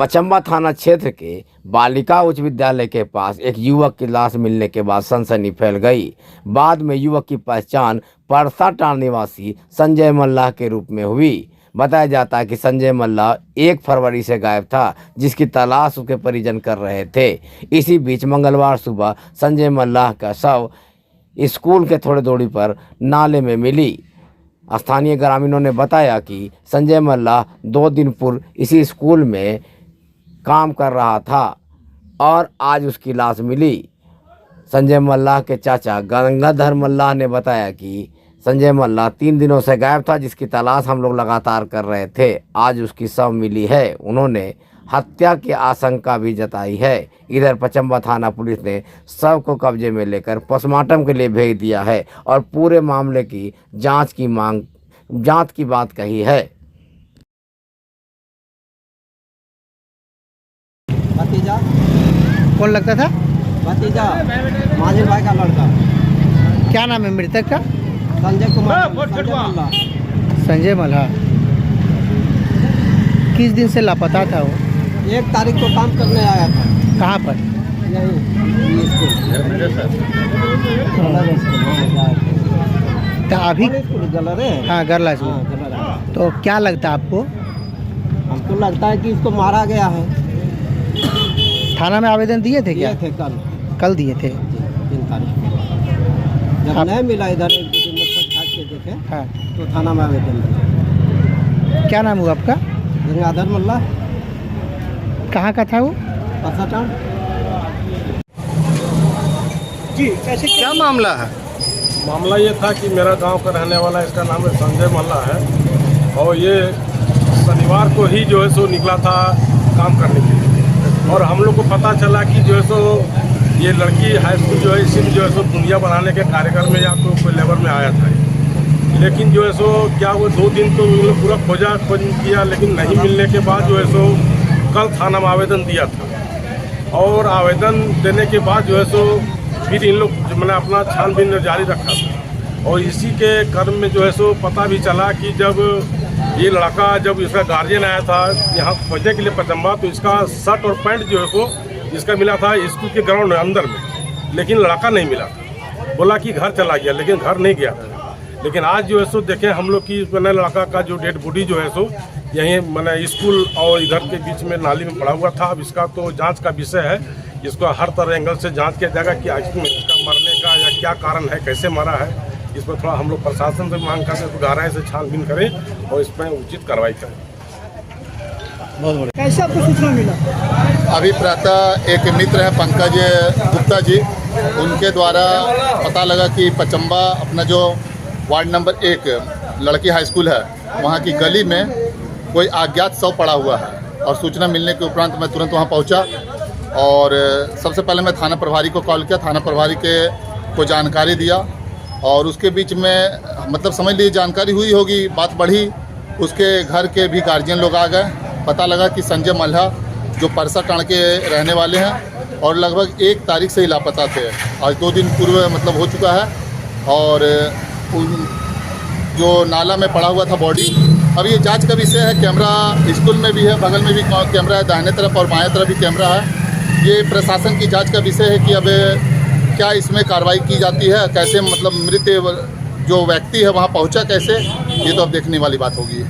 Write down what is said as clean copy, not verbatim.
पचम्बा थाना क्षेत्र के बालिका उच्च विद्यालय के पास एक युवक की लाश मिलने के बाद सनसनी फैल गई। बाद में युवक की पहचान परसाटांड़ निवासी संजय मल्लाह के रूप में हुई। बताया जाता है कि संजय मल्लाह 1 फरवरी से गायब था, जिसकी तलाश उसके परिजन कर रहे थे। इसी बीच मंगलवार सुबह संजय मल्लाह का शव स्कूल के थोड़ी दूरी पर नाले में मिली। स्थानीय ग्रामीणों ने बताया कि संजय मल्लाह 2 दिन पूर्व इसी स्कूल में काम कर रहा था और आज उसकी लाश मिली। संजय मल्लाह के चाचा गंगाधर मल्लाह ने बताया कि संजय मल्लाह 3 दिनों से गायब था, जिसकी तलाश हम लोग लगातार कर रहे थे। आज उसकी शव मिली है। उन्होंने हत्या की आशंका भी जताई है। इधर पचम्बा थाना पुलिस ने शव को कब्जे में लेकर पोस्टमार्टम के लिए भेज दिया है और पूरे मामले की जांच की बात कही है। भतीजा कौन लगता था? भतीजा माजिद भाई का लड़का। क्या नाम है मृतक का? संजय कुमार। संजय मल्लाह। किस दिन से लापता था वो? 1 तारीख को काम करने आया था। कहाँ पर? यही तो अभी गलरे। हाँ गरला से। तो क्या लगता है आपको? हमको लगता है कि इसको मारा गया है। थाना में आवेदन दिए थे क्या? दिए थे कल दिए थे। 3 तारीख को जब नहीं मिला, इधर एक दिन में पूछताछ के देखे हाँ। तो थाना में आवेदन दिया। क्या नाम हुआ आपका? गंगाधर मल्लाह। कहाँ का था वो? परसाटांड़। जी कैसे क्या मामला है? मामला ये था कि मेरा गांव का रहने वाला, इसका नाम है संजय मल्लाह है, और ये शनिवार को ही जो है सो निकला था काम करने के लिए। और हम लोग को पता चला कि जो है सो ये लड़की हाई स्कूल जो है इसी में जो है सो दुनिया बनाने के कार्यक्रम में या तो कोई लेबर में आया था। लेकिन जो है सो क्या वो 2 दिन तो उन लोग पूरा खोज किया, लेकिन नहीं मिलने के बाद जो है सो कल थाना में आवेदन दिया था। और आवेदन देने के बाद जो है सो फिर इन लोग मैंने अपना छानबीन जारी रखा था। और इसी के क्रम में जो है सो पता भी चला कि जब ये लड़का जब इसका गार्जियन आया था यहाँ खोजने के लिए पचम्बा, तो इसका शर्ट और पैंट जो है सो इसका मिला था स्कूल के ग्राउंड में अंदर में, लेकिन लड़का नहीं मिला था। बोला कि घर चला गया, लेकिन घर नहीं गया था। लेकिन आज जो है सो देखें हम लोग की मैंने लड़का का जो डेड बॉडी जो है सो यहीं मैंने स्कूल और इधर के बीच में नाली में पड़ा हुआ था। अब इसका तो जांच का विषय है, इसको हर तरह एंगल से जांच किया जाएगा कि इसका मरने का या क्या कारण है, कैसे मरा है। इस पर थोड़ा हम लोग प्रशासन से मांग करते हैं गहराई से छानबीन करें और इस पर उचित कार्रवाई करें। बहुत बढ़िया। कैसे आपको सूचना मिला? अभी प्रातः एक मित्र है पंकज गुप्ता जी, उनके द्वारा पता लगा कि पचम्बा अपना जो वार्ड नंबर 1 लड़की हाई स्कूल है, वहाँ की गली में कोई अज्ञात शव पड़ा हुआ है। और सूचना मिलने के उपरांत मैं तुरंत वहाँ पहुँचा और सबसे पहले मैं थाना प्रभारी को कॉल किया। थाना प्रभारी को जानकारी दिया और उसके बीच में मतलब समझ लीजिए जानकारी हुई होगी, बात बढ़ी। उसके घर के भी गार्जियन लोग आ गए। पता लगा कि संजय मल्लाह जो परसाटांड़ के रहने वाले हैं और लगभग 1 तारीख से ही लापता थे। आज 2 दिन पूर्व मतलब हो चुका है। और जो नाला में पड़ा हुआ था बॉडी, अब ये जांच का विषय है। कैमरा स्कूल में भी है, बगल में भी कैमरा है, दाहिने तरफ और बाएं तरफ भी कैमरा है। ये प्रशासन की जांच का विषय है कि अब क्या इसमें कार्रवाई की जाती है, कैसे मतलब मृत जो व्यक्ति है वहाँ पहुँचा कैसे, ये तो अब देखने वाली बात होगी।